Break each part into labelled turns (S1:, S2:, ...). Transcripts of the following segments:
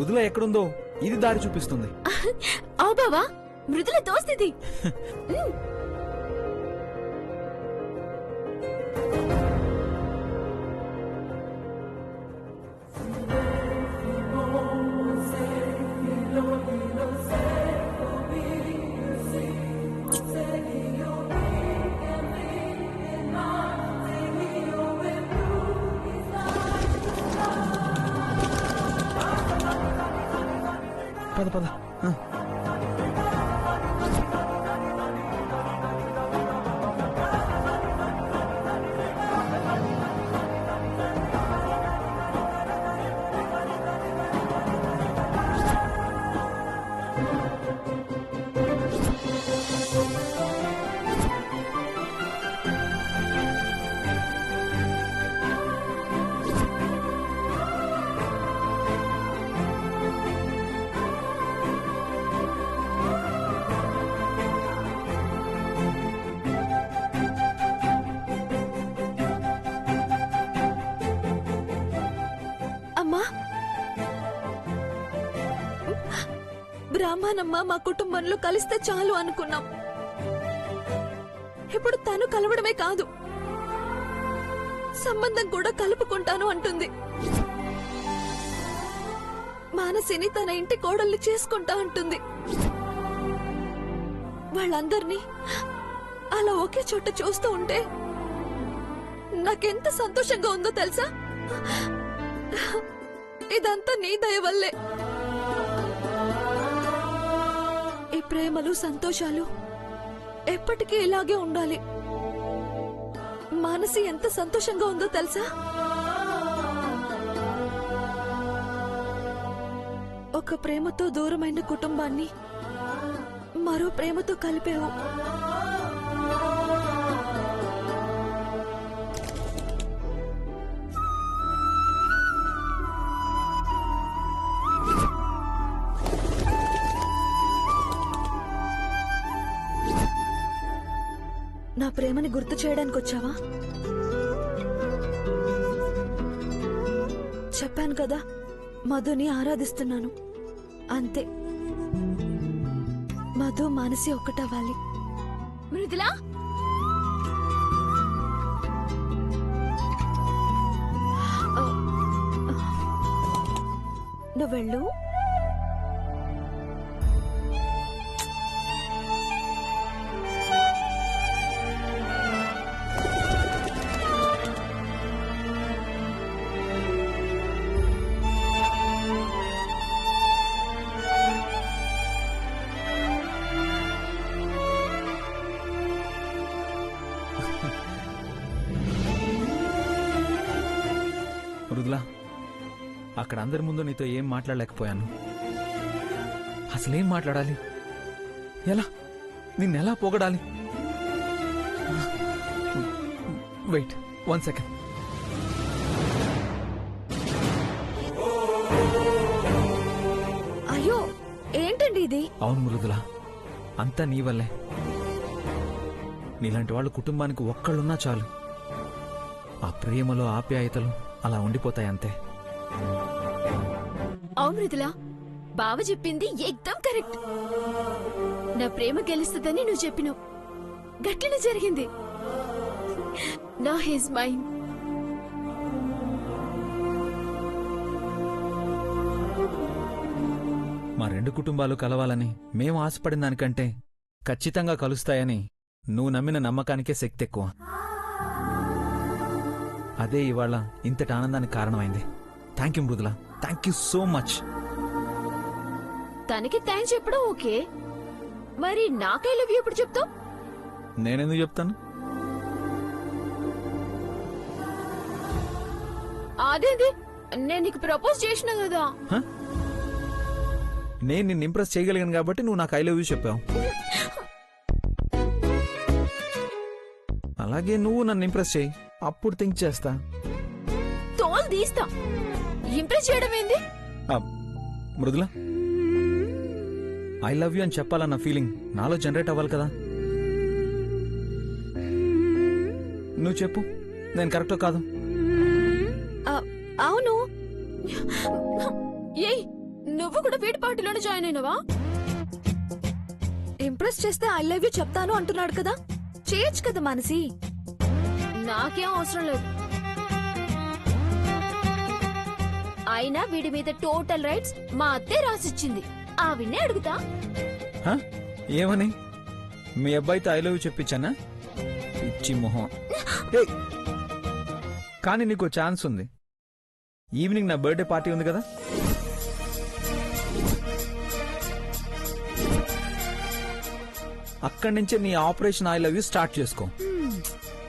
S1: మృదుల ఎక్కడుందో ఇది దారి చూపిస్తుంది.
S2: అవు బావా, మృదుల దోస్తిది.
S1: పద పద.
S2: బ్రాహ్మణమ్మ మా కుటుంబంలో కలిస్తే చాలు అనుకున్నాం. ఇప్పుడు తను కలవడమే కాదు, సంబంధం కూడా కలుపుకుంటాను అంటుంది. మానసిని తన ఇంటి కోడల్ని చేసుకుంటా అంటుంది. వాళ్ళందర్నీ అలా ఒకే చోట చూస్తూ ఉంటే నాకెంత సంతోషంగా ఉందో తెలుసా? ఇదంతా నీ దయ వల్లే. ఈ ప్రేమలు సంతోషాలు ఎప్పటికీ ఇలాగే ఉండాలి. మానసి ఎంత సంతోషంగా ఉందో తెలుసా? ఒక ప్రేమతో దూరమైన కుటుంబాన్ని మరో ప్రేమతో కలిపేవు. నా ప్రేమని గుర్తు చేయడానికి వచ్చావా? చెప్పాను కదా, మధుని ఆరాధిస్తున్నాను అంతే. మధు మానసి ఒక్కటవ్వాలి. మృదులా, నువ్వెళ్ళు.
S1: మృదులా, అక్కడ అందరి ముందు నీతో ఏం మాట్లాడలేకపోయాను. అసలేం మాట్లాడాలి? ఎలా నిన్నెలా పొగడాలి? Wait 1 second.
S2: అయ్యో, ఏంటండి ఇది?
S1: అవును మృదులా, అంతా నీ వల్లే. నీలాంటి వాళ్ళు కుటుంబానికి ఒక్కళ్ళున్నా చాలు. ఆ ప్రేమలో ఆప్యాయతలు అలా ఉండిపోతాయి అంతే.
S2: అవును మృదులా, బావ చెప్పింది ఏకదం కరెక్ట్. నా ప్రేమ గెలుస్తుందని నువ్వు చెప్పినావు, గట్లనే జరిగింది. నా హిజ్ మైండ్.
S1: మా రెండు కుటుంబాలు కలవాలని మేము ఆశపడిన దానికంటే ఖచ్చితంగా కలుస్తాయని నువ్వు నమ్మిన నమ్మకానికే శక్తి ఎక్కువ. అదే ఇవాళ ఇంతటి ఆనందానికి కారణమైంది. Thank you Mridula, thank you so much.
S2: తనకి థ్యాంక్స్ చెప్పడం ఓకే, మరి నాకై లవ్ యూ ఎప్పుడు చెప్తావు?
S1: నేనెందుకు చెప్తాను?
S2: అదేది, నేను నీకు ప్రపోజ్ చేసిన కదా.
S1: నేను నిన్ను ఇంప్రెస్ చేయగలిగాను కాబట్టి నువ్వు నాకు ఐ లవ్ యూ చెప్పావు. అలాగే నువ్వు నన్ను ఇంప్రెస్ చేయి, అప్పుడు థింక్ చేస్తా.
S2: తోలు తీస్తా. ఇంప్రెస్ చేయడం ఏంది?
S1: మృదులా, ఐ లవ్ యూ అని చెప్పాలన్న ఫీలింగ్ నాలో జనరేట్ అవ్వాలి కదా. నువ్వు చెప్పు, నేను కరెక్టో కాదు?
S2: అవును. ఏయ్, నువ్వు కూడా వీడి పార్టీలోనే జాయిన్ అయినవా?
S3: ఇంప్రెస్ చేస్తే ఐ లవ్ యూ చెప్తాను అంటున్నాడు కదా, చేయొచ్చు కదా మానసి.
S2: నాకేం అవసరం లేదు. అయినా వీడి మీద టోటల్ రైట్స్ మా అత్తే రాసిచ్చింది. ఆవిన్నే అడుగుతా.
S1: హ? ఏమని? మీ అబ్బాయితో ఐ లవ్ యూ చెప్పించానా? పిచ్చి మొహం. ఏయ్! కానీ నీకు ఛాన్స్ ఉంది. ఈవినింగ్ నా బర్త్డే పార్టీ ఉంది కదా, అక్కడి నుంచే నీ operation I love you start చేసుకో.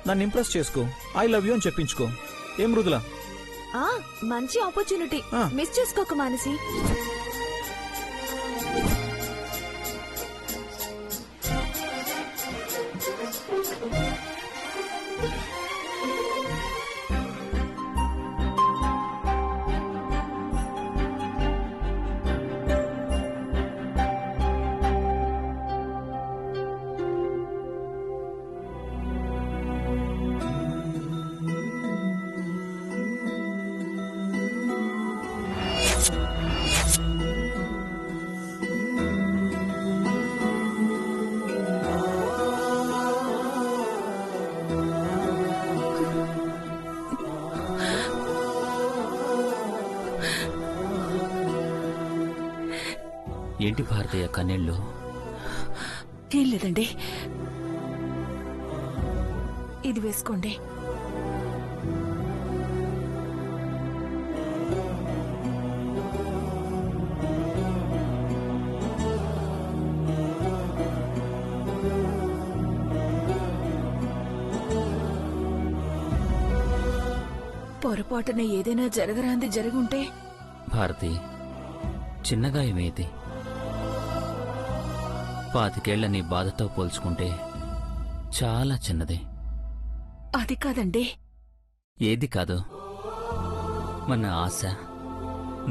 S1: నన్ను ఇంప్రెస్ చేసుకో, ఐ లవ్ యూ అని చెప్పించుకో. ఏం మృదులా?
S3: మంచి ఆపర్చునిటీ మిస్ చేసుకోక మానసి.
S4: ఏంటి భారతయ్య కన్నీళ్ళు?
S3: ఏం లేదండి, ఇది వేసుకోండి. పొరపాటున ఏదైనా జరగరాంది జరుగుంటే?
S4: భారతి, చిన్నగా ఏమేది? 25 నీ బాధతో పోల్చుకుంటే చాలా చిన్నది.
S3: అది కాదండి.
S4: ఏది కాదు? మన ఆశ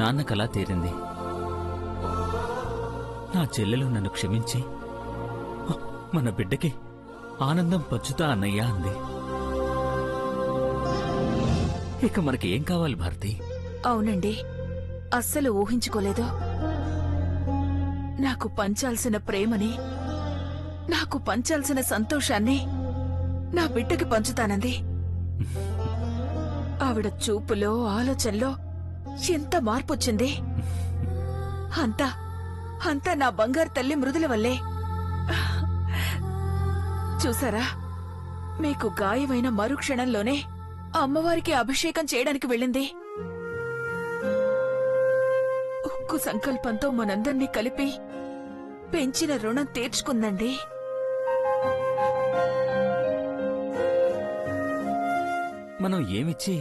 S4: నాన్న కలా తీరింది. నా చెల్లెలు నన్ను క్షమించి మన బిడ్డకి ఆనందం పంచుతా అన్నయ్యా అంది. ఇక మనకి ఏం కావాలి భారతి?
S3: అవునండి, అస్సలు ఊహించుకోలేదు. నాకు పంచాల్సిన ప్రేమని, నాకు పంచాల్సిన సంతోషాన్ని నా బిడ్డకి పంచుతానంది. ఆవిడ చూపులో ఆలోచనలో ఎంత మార్పొచ్చింది. అంతా అంతా నా బంగారు తల్లి మృదుల వల్లే. చూసారా, మీకు గాయమైన మరుక్షణంలోనే అమ్మవారికి అభిషేకం చేయడానికి వెళ్ళింది. ఉక్కు సంకల్పంతో మనందర్నీ కలిపి పెంచిన రుణం తీర్చుకుందండి.
S4: మనం ఏమిచ్చి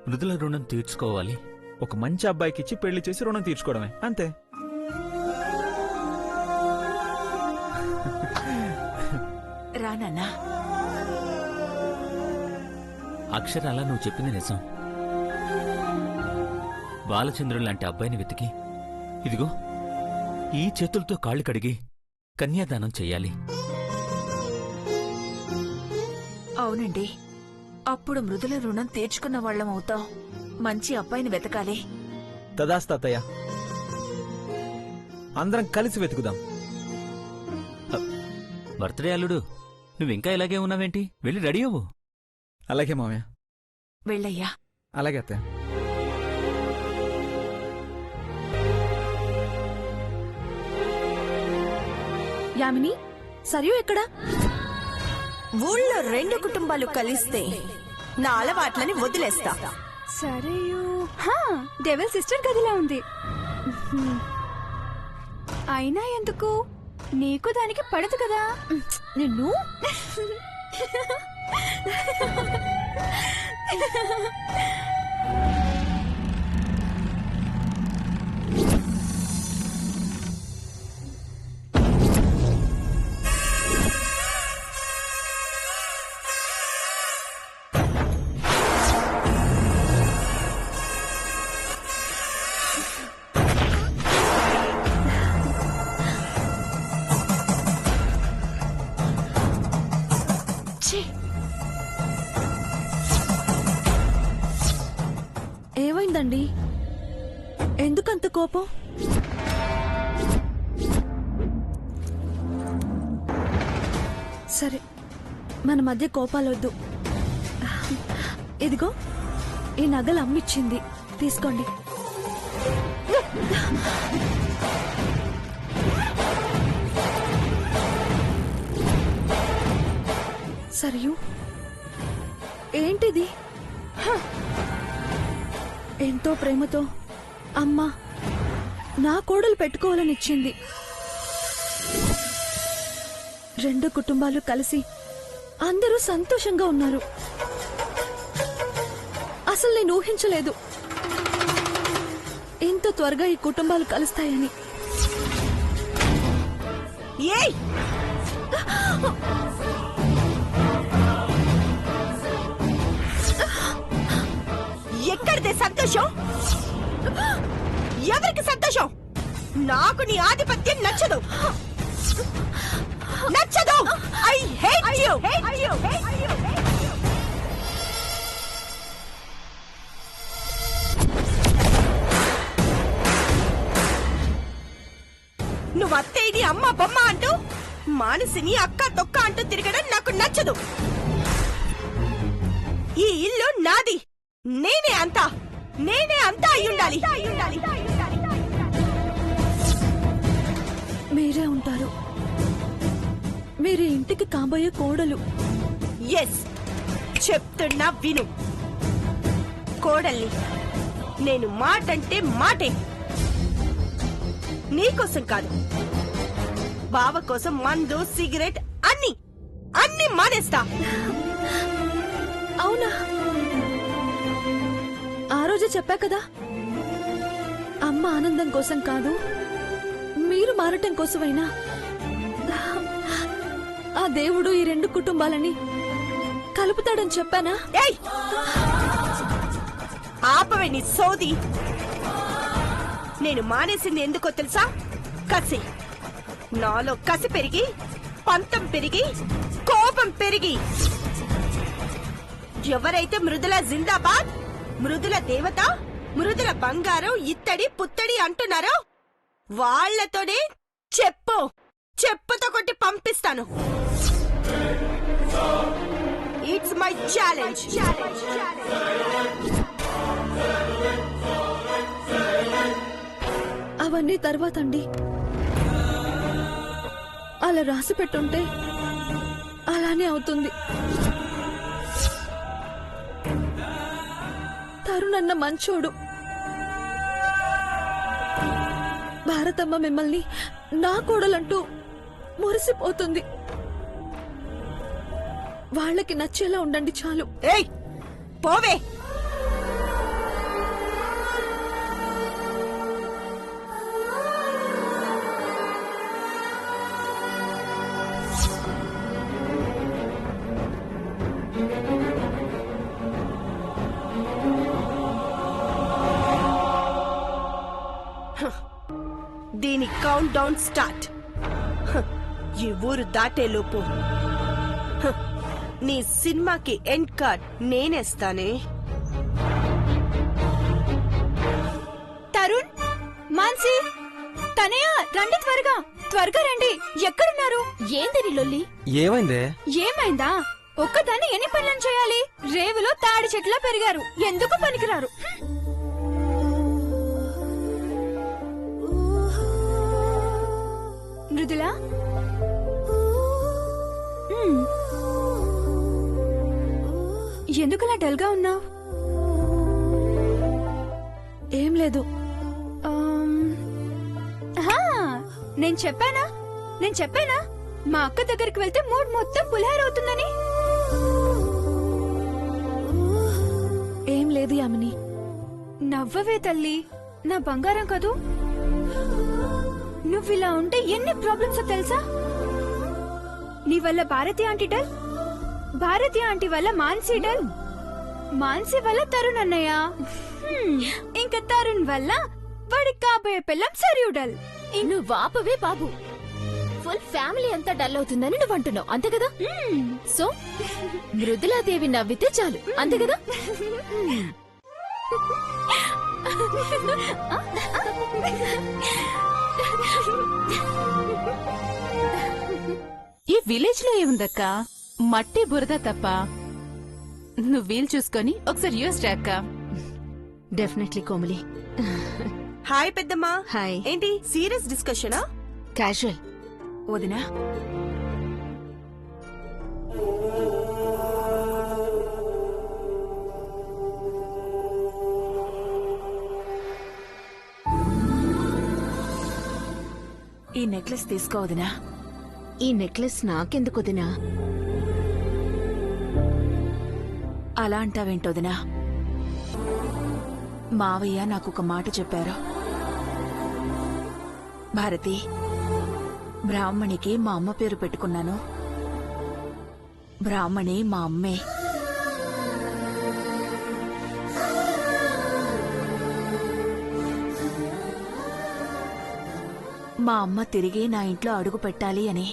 S4: మృదుల రుణం తీర్చుకోవాలి?
S1: ఒక మంచి అబ్బాయికి ఇచ్చి పెళ్లి చేసి రుణం తీర్చుకోవడమే, అంతే.
S3: రానన్నా,
S4: అక్షరాలా నువ్వు చెప్పింది నిజం. బాలచంద్రుడు లాంటి అబ్బాయిని వెతికి ఇదిగో ఈ చేతులతో కాళ్ళు కడిగి కన్యాదానం చెయ్యాలి.
S3: అవునండి, అప్పుడు మృదుల రుణం తీర్చుకున్న వాళ్ళం అవుతాం. మంచి అబ్బాయిని వెతకాలి.
S1: తదాస్తాతయ్య, అందరం కలిసి వెతుకుదాం.
S4: బర్త్డే అల్లుడు, నువ్వింకా ఇలాగే ఉన్నావేంటి? వెళ్ళి రెడీ అవ్వు.
S1: అలాగే మామయ్య.
S3: వెళ్ళయ్యా.
S1: అలాగే అత్తయ్య.
S3: యామిని, సరియు ఎక్కడా?
S5: ఊళ్ళో 2 కుటుంబాలు కలిస్తే నా అలవాట్లని వదిలేస్తా.
S6: సరేయు డెవల్ సిస్టర్ గదిలా ఉంది. అయినా ఎందుకు? నీకు దానికి పడదు కదా.
S3: నిన్ను ఏమైందండి? ఎందుకంత కోపం?
S6: సరే మన మధ్య కోపాలొద్దు. ఇదిగో ఈ నగలు అమ్మిచ్చింది, తీసుకోండి. సరియు, ఏంటిది? హ! ఎంతో ప్రేమతో అమ్మ నా కోడలు పెట్టుకోవాలనిచ్చింది. రెండు కుటుంబాలు కలిసి అందరూ సంతోషంగా ఉన్నారు. అసలు నేను ఊహించలేదు ఇంత త్వరగా ఈ కుటుంబాలు కలుస్తాయని.
S5: ఏయ్ ఎక్కడిదే సంతోషం? ఎవరికి సంతోషం? నాకు నీ ఆధిపత్యం నచ్చదు. నచ్చదు. I hate you. నువ్వు అత్తయ్యని అమ్మ బొమ్మ అంటూ మానసిని అక్క తొక్క అంటూ తిరగడం నాకు నచ్చదు. ఈ ఇల్లు నాది. నేనే అంతా అయ్యుండాలి.
S6: మీరే ఉంటారు. మీరు ఇంటికి కాబోయే కోడలు.
S5: ఎస్, చెప్తున్నా విను. కోడల్ని. నేను మాటంటే మాటే. నీకోసం కాదు, బావ కోసం మందు సిగరెట్ అన్ని మానేస్తా.
S6: అవునా? ఆ రోజు చెప్పా కదా, అమ్మ ఆనందం కోసం కాదు, మీరు మారటం కోసమైనా ఆ దేవుడు ఈ రెండు కుటుంబాలని కలుపుతాడని చెప్పానా?
S5: ఏయ్! ఆపవే నీ సోది. నేను మానేసింది ఎందుకో తెలుసా? కసి. నాలో కసి పెరిగి, పంతం పెరిగి, కోపం పెరిగి. ఎవరైతే మృదుల జిందాబాద్, మృదుల దేవత, మృదుల బంగారం, ఇత్తడి పుత్తడి అంటున్నారో వాళ్లతోనే చెప్పుతో కొట్టి పంపిస్తాను. It's my challenge.
S6: అవన్నీ తర్వాత అండి. అలా రాసి పెట్టుంటే అలానే అవుతుంది. తరుణన్న మంచోడు. భారతమ్మ మిమ్మల్ని నా కోడలంటూ మురిసిపోతుంది. వాళ్ళకి నచ్చేలా ఉండండి చాలు.
S5: ఏయ్ పోవే. దీని కౌంట్ డౌన్ స్టార్ట్. ఈ ఊరు దాటేలోపు నీ సినిమాకి ఎండ్ కార్డ్ నేనేస్తానే.
S6: తరుణ్, మాన్సి, తనయ, రండి త్వరగా రండి. ఎక్కడున్నారు?
S2: ఏందని లొల్లి?
S7: ఏమైందే?
S6: ఏమైందా? ఒక్కదాన్ని ఎన్ని పనులను చేయాలి? రేవులో తాడి చెట్లా పెరిగారు, ఎందుకు పనికిరారు. మృదులా, ఎందుకలా డల్గా ఉన్నావు? ఏం లేదు. నేను చెప్పానా మా అక్క దగ్గరికి వెళ్తే మూడ్ మొత్తం పులిహారవుతుందని? ఏం లేదు యామిని. నవ్వవే తల్లి, నా బంగారం కదూ. నువ్విలా ఉంటే ఎన్ని ప్రాబ్లమ్స్ తెలుసా? నీ వల్ల Bharati aunty dull, Bharati aunty వల్ల మాన్సీ డల్, మాన్సీ వల్ల తరుణ్ అన్నయ్య, ఇంకా తరుణ్ వల్ల వాడి కాబోయే పిల్లం సరియు డల్.
S2: నువ్వు వాపవే బాబు. ఫుల్ ఫ్యామిలీ అంతా డల్ అవుతుందని నువ్వు అంటున్నావు, అంతే కదా? సో మృదులాదేవి నవ్వితే చాలు, అంతే కదా?
S7: ఈ విలేజ్ లో ఏముందక్క, మట్టి బురద తప్ప. నువ్వు వీలు చూసుకొని ఒకసారి యూఎస్ రా అక్క.
S3: డెఫినెట్లీ కోమలి.
S5: హాయ్ పెద్దమ్మా.
S3: హాయ్.
S5: ఏంటి సీరియస్ డిస్కషనా?
S3: క్యాజువల్. వదినా, ఈ నెక్లెస్ తీసుకో వదినా.
S8: ఈ నెక్లెస్ నాకెందుకు వదినా?
S3: అలా అంటావేంటోదినా? మావయ్య నాకొక మాట చెప్పారు. భారతి, బ్రాహ్మణికి మా అమ్మ పేరు పెట్టుకున్నాను. బ్రాహ్మణి మా అమ్మే. మా అమ్మ తిరిగి నా ఇంట్లో అడుగు పెట్టాలి అని.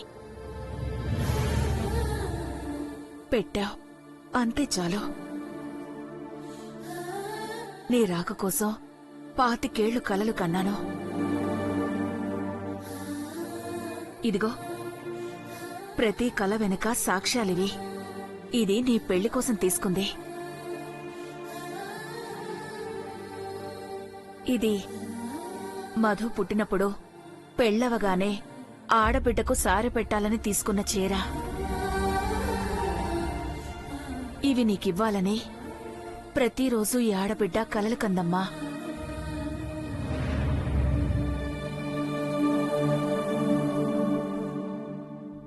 S3: పెట్టావు, అంతే చాలు. నీ రాక కోసం 25 ఏళ్లు కలలు కన్నాను. ఇదిగో, ప్రతి కల వెనుక సాక్ష్యాలివి. ఇది నీ పెళ్లి కోసం తీసుకుంది. ఇది మధు పుట్టినప్పుడు పెళ్లవగానే ఆడబిడ్డకు సారె పెట్టాలని తీసుకున్న చీర. ఇవి నీకివ్వాలని ప్రతిరోజు ఈ ఆడబిడ్డ కలలు కందమ్మా.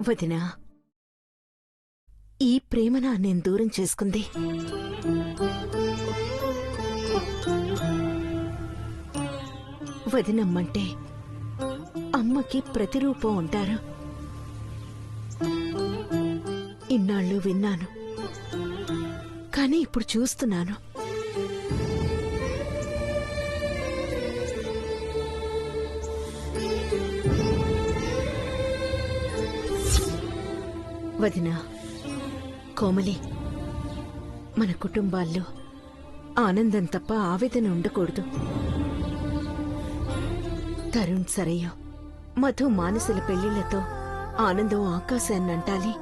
S8: వదినా, ఈ ప్రేమ నేను దూరం చేసుకుంది. వదినమ్మంటే అమ్మకి ప్రతిరూపం ఉంటారు. ఇన్నాళ్ళు విన్నాను, కానీ ఇప్పుడు చూస్తున్నాను. వదినా, కోమలి, మన కుటుంబాల్లో ఆనందం తప్ప ఆవేదన ఉండకూడదు. తరుణ్ సరయ్య, మధు మానసుల పెళ్లిళ్లతో ఆనందం ఆకాశాన్నంటాలి.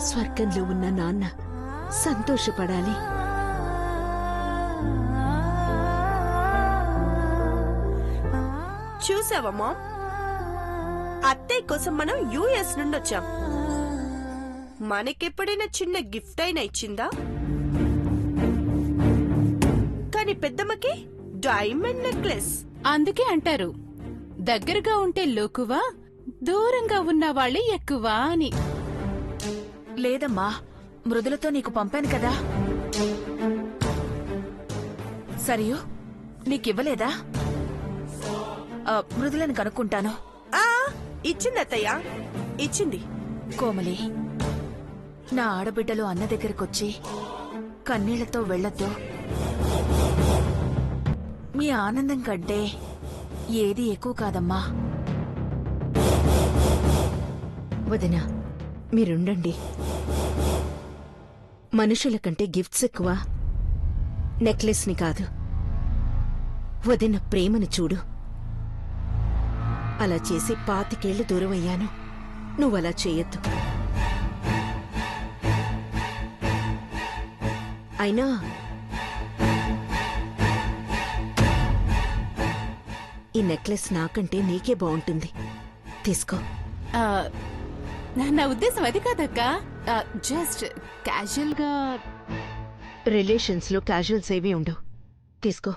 S8: స్వర్గంలో ఉన్న నాన్న సంతోషపడాలి.
S5: చూసావమ్మా, అత్తయ్య కోసం మనం యుఎస్ నుండి వచ్చాం. మనకెప్పుడైనా చిన్న గిఫ్ట్ అయినా ఇచ్చిందా? కానీ పెద్దమ్మకి డైమండ్ నెక్లెస్.
S7: అందుకే అంటారు, దగ్గరగా ఉంటే లోకువా, దూరంగా ఉన్న వాళ్ళే ఎక్కువ అని.
S3: లేదమ్మా, మృదులతో నీకు పంపాను కదా. సరియు, నీకివ్వలేదా? మృదులను కనుక్కుంటాను.
S5: ఆ ఇచ్చింది అత్తయ్య, ఇచ్చింది.
S3: కోమలి, నా ఆడబిడ్డలు అన్న దగ్గరకొచ్చి కన్నీళ్లతో వెళ్లొద్దు. మీ ఆనందం కంటే ఏది ఎక్కువ కాదమ్మా.
S8: వదినా, మీరుండండి. మనుషుల కంటే గిఫ్ట్స్ ఎక్కువ, నెక్లెస్ ని కాదు. వదిన ప్రేమను చూడు. అలా చేసి 25 ఏళ్లు దూరమయ్యాను. నువ్వలా చేయొద్దు. అయినా ఈ నెక్లెస్ నాకంటే నీకే బాగుంటుంది. తీసుకో.
S7: ఆ, నా ఉద్దేశం అది కాదక్క, జస్ట్ క్యాజువల్ గా.
S8: రిలేషన్స్ లో క్యాజువల్స్ ఏవి ఉండవు. తీసుకో.